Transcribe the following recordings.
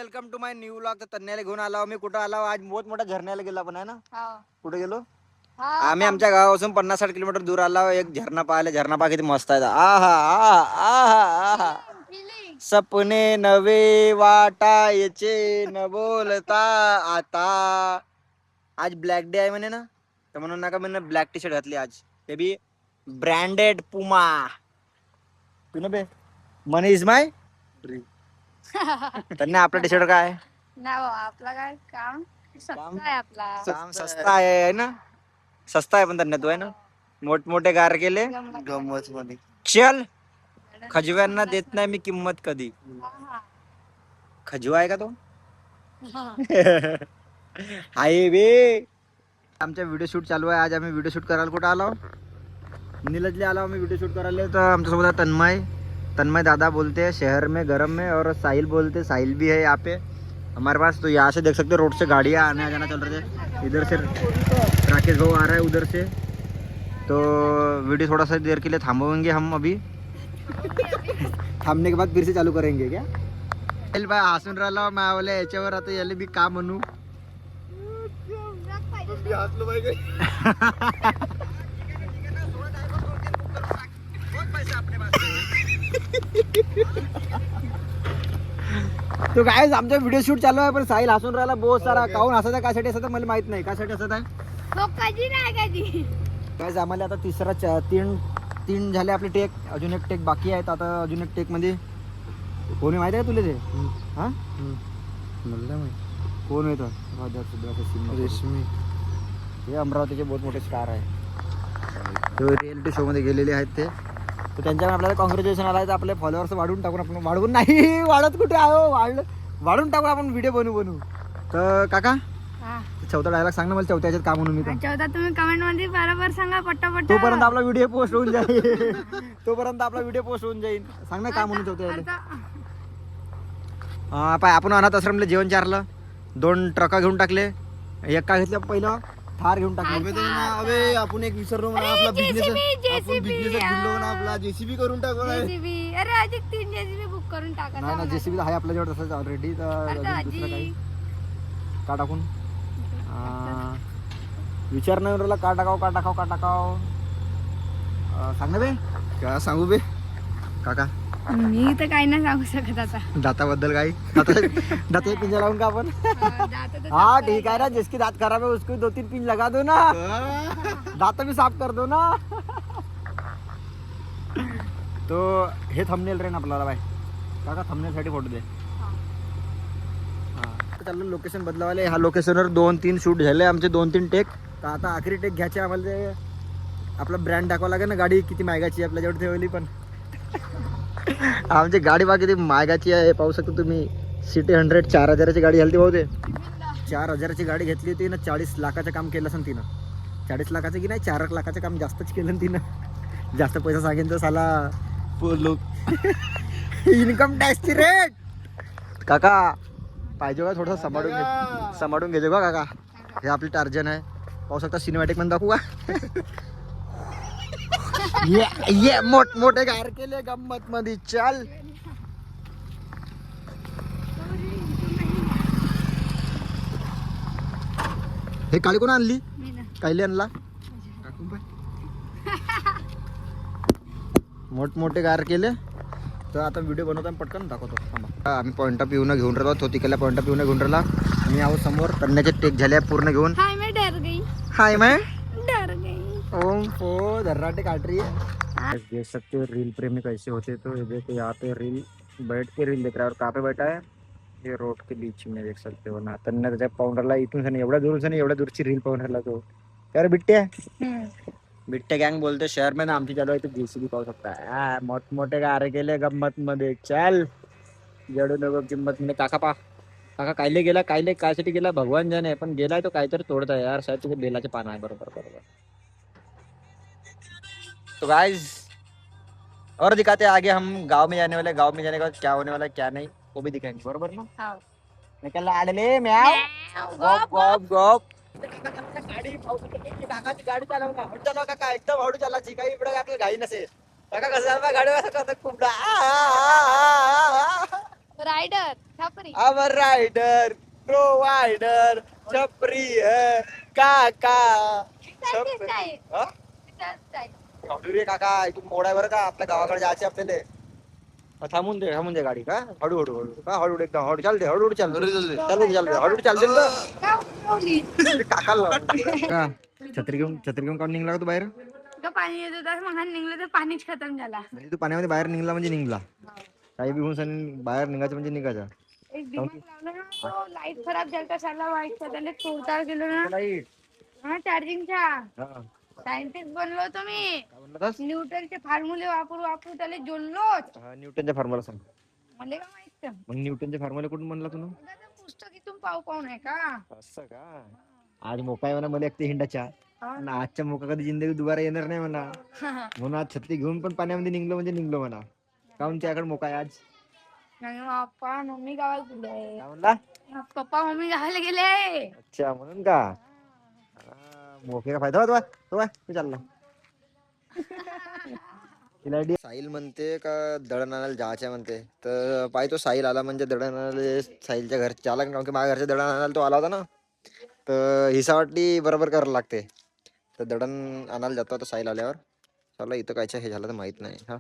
Welcome to my new vlog. तर तन्याला घेऊन आलो मी. कुठं आलो आज? बहुत मोठा झरण्याला गेलो आपण आहे ना. कुठे गेलो? आम्ही आमच्या गावापासून 50-60 किलोमीटर दूर आलो एक झरणा पाहायला. झरणा पहा किती मस्त आहे. आहा आहा आहा आहा. सपने नवे वाटायचे न बोलता आता. आज ब्लॅक डे आहे म्हणे ना, तर म्हणून नका मी ब्लॅक टी शर्ट घातली आज. ते बी ब्रँडेड पुमा. पिनो बे मनी इज माय ड्रीम. त्यांनी आपला टी शर्ट काय नाही बाबा, आपला काय काम सस्ता आहे. आपला काम सस्ता आहे ना. सस्ता आहे पण त्यांना तू आहे ना. मोठमोठे गार केले गमत मध्ये चल. खजव्यांना देत नाही मी किंमत कधी. खजवा आहे का तो? हाय बे. आमचा व्हिडिओ शूट चालू आहे. आज आम्ही व्हिडिओ शूट करायला कुठं आलो? नीलजले आलो आम्ही व्हिडिओ शूट करायला. तर आमच्यासोबत आहे तन्मय दादा बोलते शहर में गरम में, और साहिल बोलते, साहिल भी है यहाँ पे हमारे पास. तो यहाँ से देख सकते हो रोड से गाड़ियाँ आने जाना चल रहे थे. इधर से राकेश भाऊ आ रहा है उधर से. तो वीडियो थोड़ा सा देर के लिए थांबवेंगे हम अभी. थांबने के बाद फिर से चालू करेंगे क्या? साहिल भाई हसून राहिला. मैं बोले याच्यावर आता याले बी का म्हणू. तो काय आमचा व्हिडिओ शूट चालू आहे पण साहिल हसून राहिला बहुत सारा. काहून हसत आहे? कासाठी हसत आहे मला माहित नाही. कासाठी हसत आहे काय? आम्हाला आता तिसरा तीन झाले आपले टेक. अजून एक टेक बाकी आहेत. आता अजून एक टेक मध्ये कोणी माहित आहे का तुला ते? हा कोण येतो? रेशमी हे अमरावतीचे बहुत मोठे स्टार आहे. तो रियालिटी शो मध्ये गेलेले आहेत ते. तर त्यांच्यावर आपल्याला कॉंग्रॅच्युलेशन आला आहे. तर आपले फॉलोअर्स वाढवून टाकून आपण वाढवून नाही वाढत कुठे आहो वाढून टाकू आपण व्हिडिओ बनवू. तर काका चौथा डायलॉग सांग ना मला. चौथ्या ह्याच्यात का म्हणून मी पण. चौथा तुम्ही कमेंट मध्ये बरोबर सांगा पटापट. तोपर्यंत आपला व्हिडिओ पोस्ट होऊन जाईल. सांग ना का म्हणून चौथ्या ह्याला. पाय आपण अनाथ आश्रमला जेवण चारलं. 2 ट्रका घेऊन टाकले. एक का घेतलं पहिलं थार घेऊन टाकले. अबे आपण एक विसरलो म्हणा. आपला बिझनेस भुललो ना. आपला जेसीबी करून टाकू. अरे अजून 3 जेसीबी बुक करून टाका. नाही ना जेसीबी आहे आपल्याजवळ तसंच ऑलरेडी. तर अजून दुसरं काही का टाकून विचार नाही राहिला. का टाकाव सांग ना बे. काय सांगू बे काका? मी तर काही नाही सांगू शकत आता. दाताबद्दल काही दात पिंजा लावून का आपण? हाँ ठीक है ना. जिसकी दांत खराब है उसको 2-3 पिन लगा दो ना. दांत भी साफ कर दो ना. तो हे थंबनेल रे ना आपल्याला बाय काका. थंबनेल साठी फोटो दे. चाललो लोकेशन बदलावाले. ह्या लोकेशनवर 2-3 शूट झाले आमचे. 2-3 टेक. तर आता आखरी टेक घ्यायचे आम्हाला. ते आपला ब्रँड दाखवा लागेल ना. गाडी किती मायगाची आपल्याजवळ ठेवली पण. आमची गाडी बा किती मायगाची आहे पाहू शकता तुम्ही. सिटी 100 4,000ची गाडी झाली भाऊ. ते 4,000ची गाडी घेतली होती ना. 40 लाखाचं काम केलं असं तिनं. 40 लाखाचं की नाही 4 लाखाचं काम जास्तच केलं तिनं. जास्त पैसा सांगेन तर साला लोक इन्कम टॅक्सची रेट. काका पाहिजे का थोडंसं सांभाळून घ्यायचं का काका? हे आपली टार्जन आहे पाहू शकता. सिनेमॅटिक मध्ये दाखवू का? ये मोठे गार केले गंमत मध्ये. चल हे काळी कोण आणली? कायले आणला? मोठे गार केले. तर आता व्हिडिओ बनवताना पटकन दाखवतो. आम्ही पॉइंट ऑफ व्ह्यू न घेऊन राहिलो. तो तिकडल्या पॉइंट ऑफ व्ह्यू न घेऊन राहिला. मी आहो समोर. करण्याचे टेक झाले पूर्ण घेऊन. हाय मैं डर गई. ओम पो धर्राटे काट रही है. देख सकते हो रील प्रेमी कैसे होते. तो ये देखो यहाँ पे रील बैठ के रील देख रहा है. और कहाँ पे बैठा है? ये रोड के बीच में देख सकते हो ना. त्यांना त्याच्या पाऊंडरला इथून से एवढ्या दूरची रील पाहून राहिला तो. अरे बिट्टे गँग बोलते शहर में ना. आमची चालू आहे. तो जेसीबी पाहू शकता. मोठमोठे गारे केले गंमत मध्ये. चल जडू नको किंमत मध्ये. काका कायले गेला? कायसाठी गेला भगवान जाने. पण गेलाय तो काहीतरी तोडताय यार. शायद तुझे बेलाचे पान आहे. बरोबर. तो गाइस और दिखाते आगे हम गांव में जाने वाले. गांव में जाने के बाद क्या होने वाला क्या नहीं वो भी दिखाएंगे. बरोबर ना? निकल आडले म्याव. काकाची गाडी चालवला. चला काका एकदम हळू चालायची. काही इकडे आपल्याला घाई नसेल. काका कसं चालवा गाडी? खूप रायडर छपरी अमर राइडर प्रोवाइडर छपरी है काका छपरी हा? हळू रे काका इथून मोड आहे बरं का आपल्या गावाकडे जायचे आपल्याला थांबून दे गाडी का हळू हळू हळू का हळू एकदम हळू चालते हळू चालते हळू चालते काका छत्री घेऊन काढून निघला का तू बाहेर पाणी येत होता मग निघलं तर पाणीच खतम झाला म्हणजे तू पाण्यामध्ये बाहेर निघला म्हणजे निघला काही बी होऊन बाहेर निघायचं म्हणजे निघायचं एक दिमाग लावला ना तो लाईट खराब झालता साला वाईट त्याला तोडताळ गेलो ना लाईट हा चार्जिंगचा हा सायंटिस्ट बनलो होतो मी काय म्हणलास न्यूटनचे फॉर्म्युले वापरू त्याला जोडलोच न्यूटनच्या फॉर्म्युला सांग मला का माहित मग न्यूटनच्या फॉर्म्युला कुठून म्हणला तुला पुस्तकीतून पाहू नाही का असं का आज मोका आहे म्हणा मला एक ते हिंडाच्या आणि आजच्या मोका कधी जिंदगी दुबारा येणार नाही म्हणा म्हणून आज छत्री घेऊन पण पाण्यामध्ये निघलो म्हणजे निघलो म्हणा काहून त्याकडे मोका आहे आज पप्पा मम्मी गावाला गेले काय म्हणला पप्पा मम्मी गावाला गेले अच्छा म्हणून का मोके का फायदा होता तू चालला साहिल म्हणते का दळण आणायला जायचं म्हणते तर पाहिजे तो साहिल आला म्हणजे दळण आणायला साहिलच्या घरचे आला कारण की माझ्या घरच्या दळण आणायला तो आला होता ना तर हिसावाटी बरोबर करायला लागते तर दळण आणायला जातो आता साहिल आल्यावर चला इथं कायचं हे झालं तर माहित नाही हा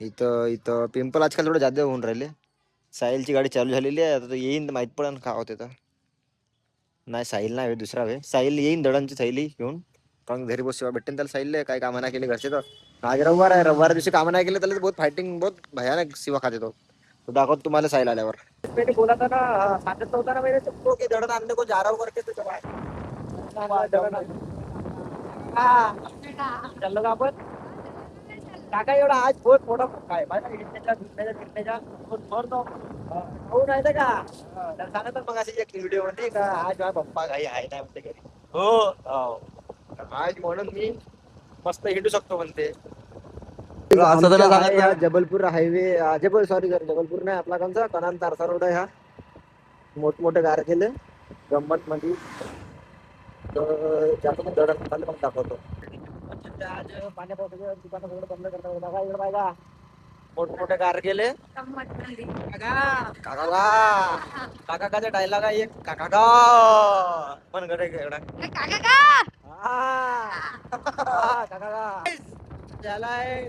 इथं पिंपल आजकाल थोडं जास्त होऊन राहिले साहिलची गाडी चालू झालेली आहे आता तो येईन तर माहित पडेल का होते तर नाही साहिल नाही दुसरा वे साहिल येईन दळणची थैली घेऊन कारण घरी बस भेटेन त्याला साहिल काय कामं नाही केले घरचे तर आज रविवार आहे रविवार दिवशी कामं नाही केले त्याला बहुत फायटिंग बहुत भयानक शिवा खाते तो दाखवतो तुम्हाला साहिल आल्यावर मैंने बोला था ना सांगितलं होता ना मैंने तुमको की दड़न आणने को जा रहा हूं करके तो चल का आपण काका एवढा आज बहुत मोठा मोठा आहे माझ्या गिरण्याच्या सोडतो होऊन आहे का तर सांगत मग अशी एक व्हिडिओ मध्ये का आज माझा पप्पा घाई आहे नाही म्हणते घरी हो आज म्हणून मी मस्त हिंडू शकतो म्हणते जबलपूर हायवे जबलपूर नाही आपला कोणता कनान तारसा रोड आहे हा मोठमोठे गार केले गंमत मध्ये त्यातून दडत मग दाखवतो आज पाण्या पावसाच्या दुकानं सगळं बंद करता बघा इकडे पाहिजे मोठमोठे कार गेले काकाचा डायलॉग आहे एक काका पण कडे एवढा काका त्यालाय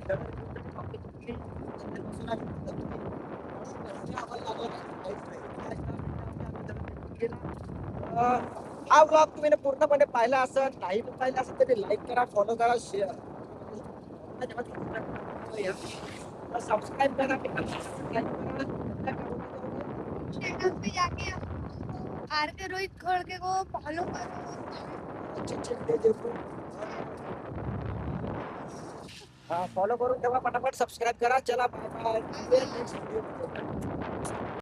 हा ब्लॉग तुम्ही पूर्णपणे पाहिला असं नाही पाहिलं असं तरी लाईक करा फॉलो करा शेअर सब्सक्राइब करा आरके रोहित खड़के को फॉलो करो फॉलो करून ठेवा पटापट सबस्क्राईब करा चला बाय बाय